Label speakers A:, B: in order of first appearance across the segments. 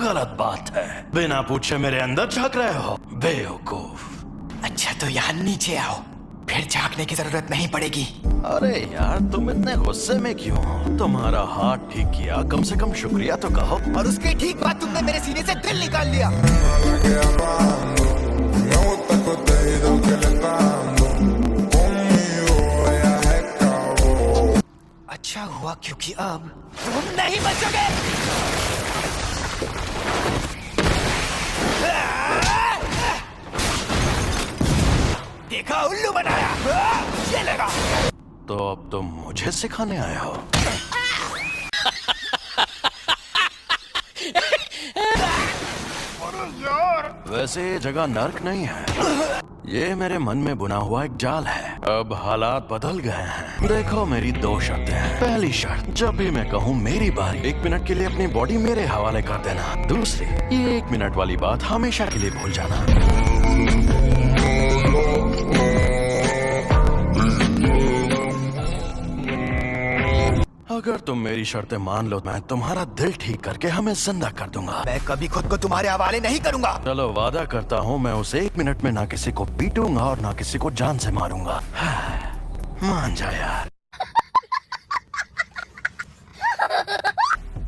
A: गलत बात है। बिना पूछे मेरे अंदर झांक रहे हो, बेवकूफ।
B: अच्छा तो यहाँ नीचे आओ, फिर झांकने की जरूरत नहीं पड़ेगी।
A: अरे यार तुम इतने गुस्से में क्यों हो? तुम्हारा हाथ ठीक किया, कम से कम शुक्रिया तो कहो।
B: और उसके ठीक बाद तुमने मेरे सीने से दिल निकाल लिया। अच्छा हुआ क्योंकि अब तुम नहीं बचोगे। देखा, उल्लू बनाया। ये लगा।
A: तो अब तुम मुझे सिखाने आए हो? वैसे ये जगह नर्क नहीं है, ये मेरे मन में बुना हुआ एक जाल है। अब हालात बदल गए हैं। देखो मेरी दो शर्तें हैं। पहली शर्त, जब भी मैं कहूँ मेरी बारी, 1 मिनट के लिए अपनी बॉडी मेरे हवाले कर देना। दूसरी, ये 1 मिनट वाली बात हमेशा के लिए भूल जाना। अगर तुम मेरी शर्तें मान लो, मैं तुम्हारा दिल ठीक करके हमें जिंदा कर दूंगा।
B: मैं कभी खुद को तुम्हारे हवाले नहीं करूंगा।
A: चलो वादा करता हूँ, मैं उसे 1 मिनट में ना किसी को पीटूंगा और ना किसी को जान से मारूंगा। मान जा यार।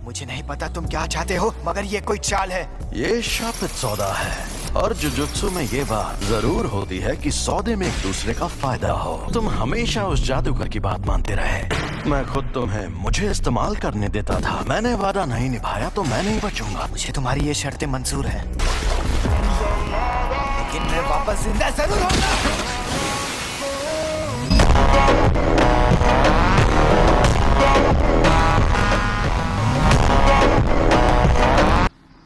B: मुझे नहीं पता तुम क्या चाहते हो, मगर ये कोई चाल है।
A: ये शापित सौदा है और जुजुत्सु में ये बात जरूर होती है कि सौदे में एक दूसरे का फायदा हो। तुम हमेशा उस जादूगर की बात मानते रहे। मैं खुद तुम्हें मुझे इस्तेमाल करने देता था। मैंने वादा नहीं निभाया तो मैं नहीं बचूंगा।
B: मुझे तुम्हारी ये शर्तें मंजूर हैं, लेकिन मैं वापस जिंदा जरूर होगा।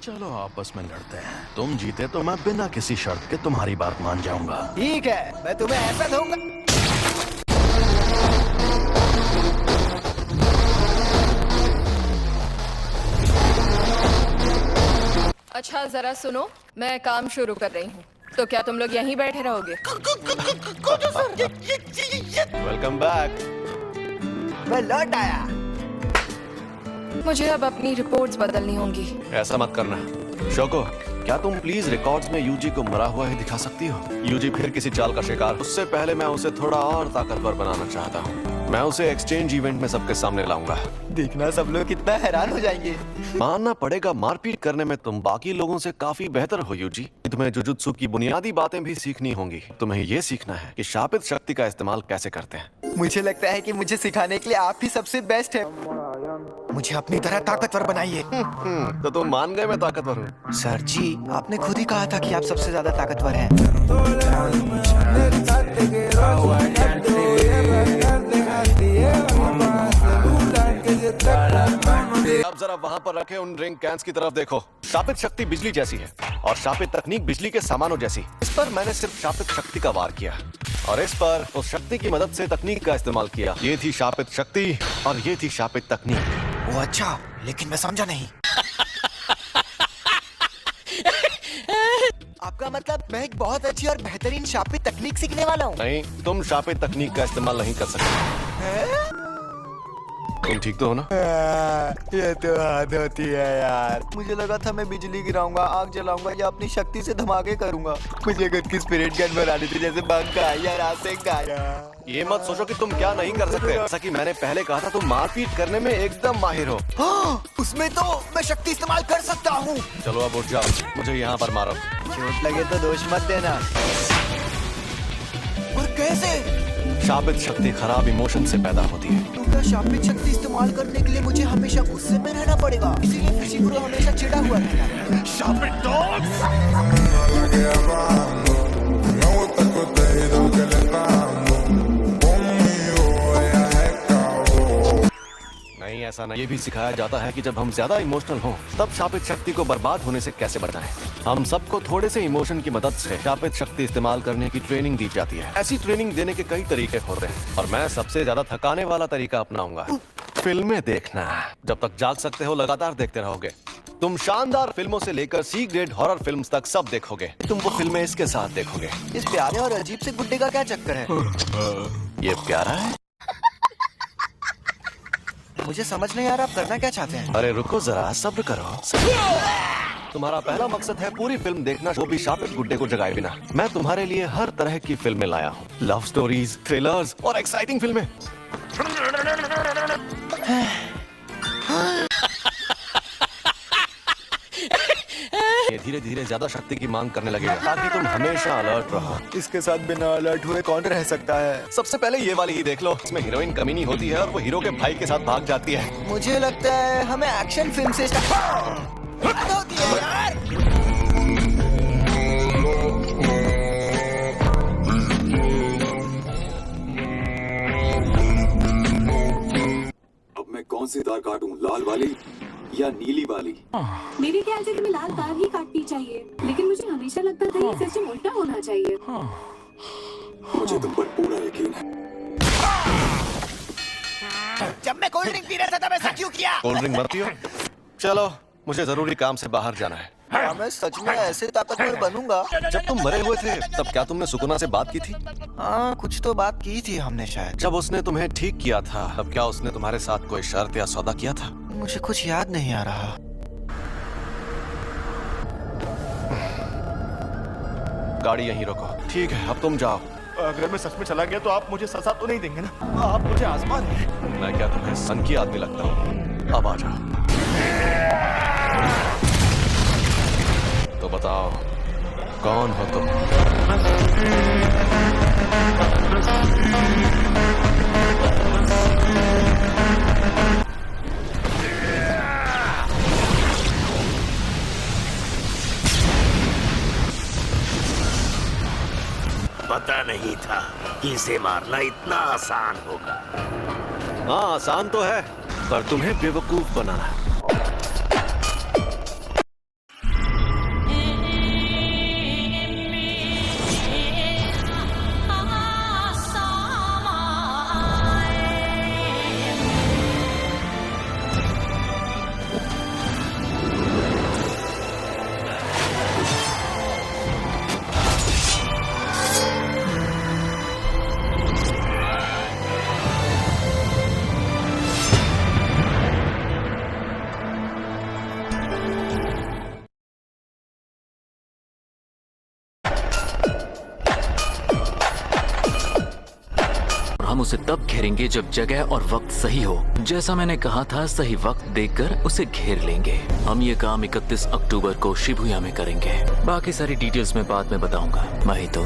A: चलो आपस में लड़ते हैं। तुम जीते तो मैं बिना किसी शर्त के तुम्हारी बात मान जाऊंगा।
B: ठीक है, मैं तुम्हें ऐसा दूंगा।
C: अच्छा जरा सुनो, मैं काम शुरू कर रही हूँ, तो क्या तुम लोग यहीं बैठे रहोगे?
D: Welcome back.
B: मैं लौट आया।
C: मुझे अब अपनी रिपोर्ट्स बदलनी होंगी।
D: ऐसा मत करना शोको, क्या तुम प्लीज रिकॉर्ड्स में यूजी को मरा हुआ ही दिखा सकती हो? यूजी फिर किसी चाल का शिकार। उससे पहले मैं उसे थोड़ा और ताकतवर बनाना चाहता हूँ। मैं उसे एक्सचेंज इवेंट में सबके सामने लाऊंगा।
B: देखना सब लोग कितना हैरान हो जाएंगे।
D: मानना पड़ेगा, मारपीट करने में तुम बाकी लोगों से काफी बेहतर हो यूजी। तुम्हें जुजुत्सु की बुनियादी बातें भी सीखनी होंगी। तुम्हें ये सीखना है कि शापित शक्ति का इस्तेमाल कैसे करते हैं।
B: मुझे लगता है कि मुझे सिखाने के लिए आप ही सबसे बेस्ट है। मुझे अपनी तरह ताकतवर बनाइए।
D: तो तुम मान गए मैं ताकतवर हूँ?
B: सर जी, आपने खुद ही कहा था कि आप सबसे ज्यादा ताकतवर हैं।
D: अब जरा वहाँ पर रखे उन ड्रिंक कैंस की तरफ देखो। शापित शक्ति बिजली जैसी है और शापित तकनीक बिजली के सामानों जैसी। इस पर मैंने सिर्फ शापित शक्ति का वार किया और इस पर उस शक्ति की मदद से तकनीक का इस्तेमाल किया। ये थी शापित शक्ति और ये थी शापित तकनीक।
B: वो अच्छा, लेकिन मैं समझा नहीं। आपका मतलब मैं एक बहुत अच्छी और बेहतरीन शापित तकनीक सीखने वाला हूँ?
D: नहीं, तुम शापित तकनीक का इस्तेमाल नहीं कर सकते। तुम ठीक तो हो ना?
B: ये तो हद होती है यार। मुझे लगा था मैं बिजली गिराऊंगा, आग जलाऊंगा या अपनी शक्ति से धमाके करूंगा। मुझे खुद की स्पिरिट गन बनानी थी, जैसे बंका या रास्ते गाया।
D: ये मत सोचो कि तुम क्या नहीं कर सकते। जैसा कि मैंने पहले कहा था, तुम मारपीट करने में एकदम माहिर हो।
B: हाँ, उसमें तो मैं शक्ति इस्तेमाल कर सकता हूँ।
D: चलो अब उठ जाओ, मुझे यहाँ पर मारो।
B: चोट लगे तो दोष मत देना। और कैसे?
D: शापित शक्ति खराब इमोशन से पैदा होती है।
B: तो क्या शापित शक्ति इस्तेमाल करने के लिए मुझे हमेशा गुस्से में रहना पड़ेगा? इसीलिए फिशिगुरु हमेशा चिढ़ा हुआ रहता।
A: शापित डॉग!
D: नहीं, ऐसा नहीं। ये भी सिखाया जाता है कि जब हम ज्यादा इमोशनल हों, तब शापित शक्ति को बर्बाद होने से कैसे बचाएं। हम सबको थोड़े से इमोशन की मदद से शापित शक्ति इस्तेमाल करने की ट्रेनिंग दी जाती है। ऐसी ट्रेनिंग देने के कई तरीके होते हैं और मैं सबसे ज्यादा थकाने वाला तरीका अपनाऊंगा। फिल्में देखना। जब तक जाग सकते हो लगातार देखते रहोगे। तुम शानदार फिल्मों से लेकर सी ग्रेड हॉरर फिल्म्स तक सब देखोगे। तुम वो फिल्में इसके साथ देखोगे।
B: इस प्यारे और अजीब से गुड्डे का क्या चक्कर है?
D: ये प्यारा है।
B: मुझे समझ नहीं आ रहा आप करना क्या चाहते हैं।
D: अरे रुको जरा, सब्र करो। तुम्हारा पहला मकसद है पूरी फिल्म देखना, वो भी शापित गुड्डे को जगाए बिना। मैं तुम्हारे लिए हर तरह की फिल्में लाया हूँ, लव स्टोरीज, थ्रिलर्स और एक्साइटिंग फिल्में। ये धीरे धीरे ज्यादा शक्ति की मांग करने लगेगा ताकि तुम हमेशा अलर्ट रहो।
B: इसके साथ बिना अलर्ट हुए कौन रह सकता है?
D: सबसे पहले ये वाली ही देख लो, इसमें हीरोइन कमीनी होती है और वो हीरो के भाई के साथ भाग जाती है।
B: मुझे लगता है हमें एक्शन फिल्म से होती है यार।
E: अब मैं कौन सी तार काटूं, लाल वाली या नीली वाली?
F: मेरे ख्याल से तुम्हें लाल तार ही काटनी चाहिए, लेकिन मुझे हमेशा लगता था ये सिस्टम उल्टा होना चाहिए।
E: मुझे तुम पर पूरा यकीन है।
B: जब मैं कोल्ड ड्रिंक पी रहा था तब ऐसा क्यों किया?
D: कोल्ड ड्रिंक मरती हो? चलो, मुझे जरूरी काम से बाहर जाना है।
B: क्या मैं सच में ऐसे ताकतवर बनूंगा?
D: जब तुम मरे हुए थे तब क्या तुमने सुकुना से बात की थी?
B: हाँ, कुछ तो बात की थी हमने शायद।
D: जब उसने तुम्हें ठीक किया था तब क्या उसने तुम्हारे साथ कोई शर्त या सौदा किया था?
B: मुझे कुछ याद नहीं आ रहा।
D: गाड़ी यहीं रोको। ठीक है, अब तुम जाओ।
G: अगर मैं सच में चला गया तो आप मुझे सजा तो नहीं देंगे ना? आप मुझे आसमान है।
D: मैं क्या तुम्हें सन की आदमी लगता हूँ? अब आ जाओ। तो बताओ, कौन हो तुम?
H: पता नहीं था कि इसे मारना इतना आसान होगा।
D: हाँ, आसान तो है, पर तुम्हें बेवकूफ बनाना है।
I: हम उसे तब घेरेंगे जब जगह और वक्त सही हो। जैसा मैंने कहा था, सही वक्त देखकर उसे घेर लेंगे। हम ये काम 31 अक्टूबर को शिबुया में करेंगे। बाकी सारी डिटेल्स मैं बाद में बताऊंगा। माहितो,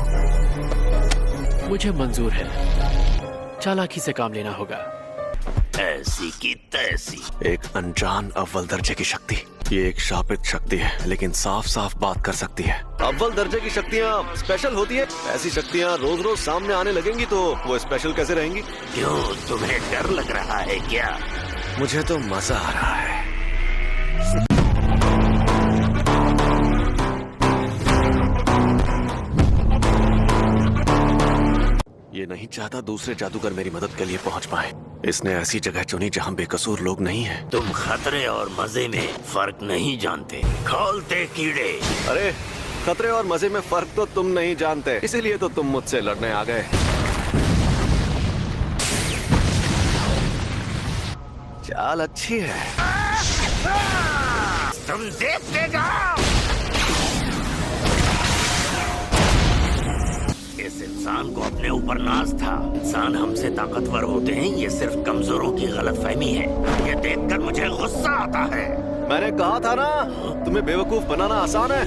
J: मुझे मंजूर है। चालाकी से काम लेना होगा।
H: ऐसी की तैसी।
D: एक अनजान अव्वल दर्जे की शक्ति। ये एक शापित शक्ति है, लेकिन साफ साफ बात कर सकती है। अव्वल दर्जे की शक्तियाँ स्पेशल होती है। ऐसी शक्तियाँ रोज रोज सामने आने लगेंगी तो वो स्पेशल कैसे रहेंगी?
H: क्यों, तुम्हें डर लग रहा है क्या?
D: मुझे तो मजा आ रहा है। ये नहीं चाहता दूसरे जादूगर मेरी मदद के लिए पहुंच पाए। इसने ऐसी जगह चुनी जहां बेकसूर लोग नहीं हैं।
H: तुम खतरे और मजे में फर्क नहीं जानते, खोलते कीड़े।
D: अरे, खतरे और मजे में फर्क तो तुम नहीं जानते, इसीलिए तो तुम मुझसे लड़ने आ गए। चाल अच्छी है।
H: तुम देखते जाओ। इस इंसान को अपने ऊपर नाज था। इंसान हमसे ताकतवर होते हैं, ये सिर्फ कमजोरों की गलतफहमी है। ये देखकर मुझे गुस्सा आता है।
D: मैंने कहा था ना, तुम्हें बेवकूफ बनाना आसान है।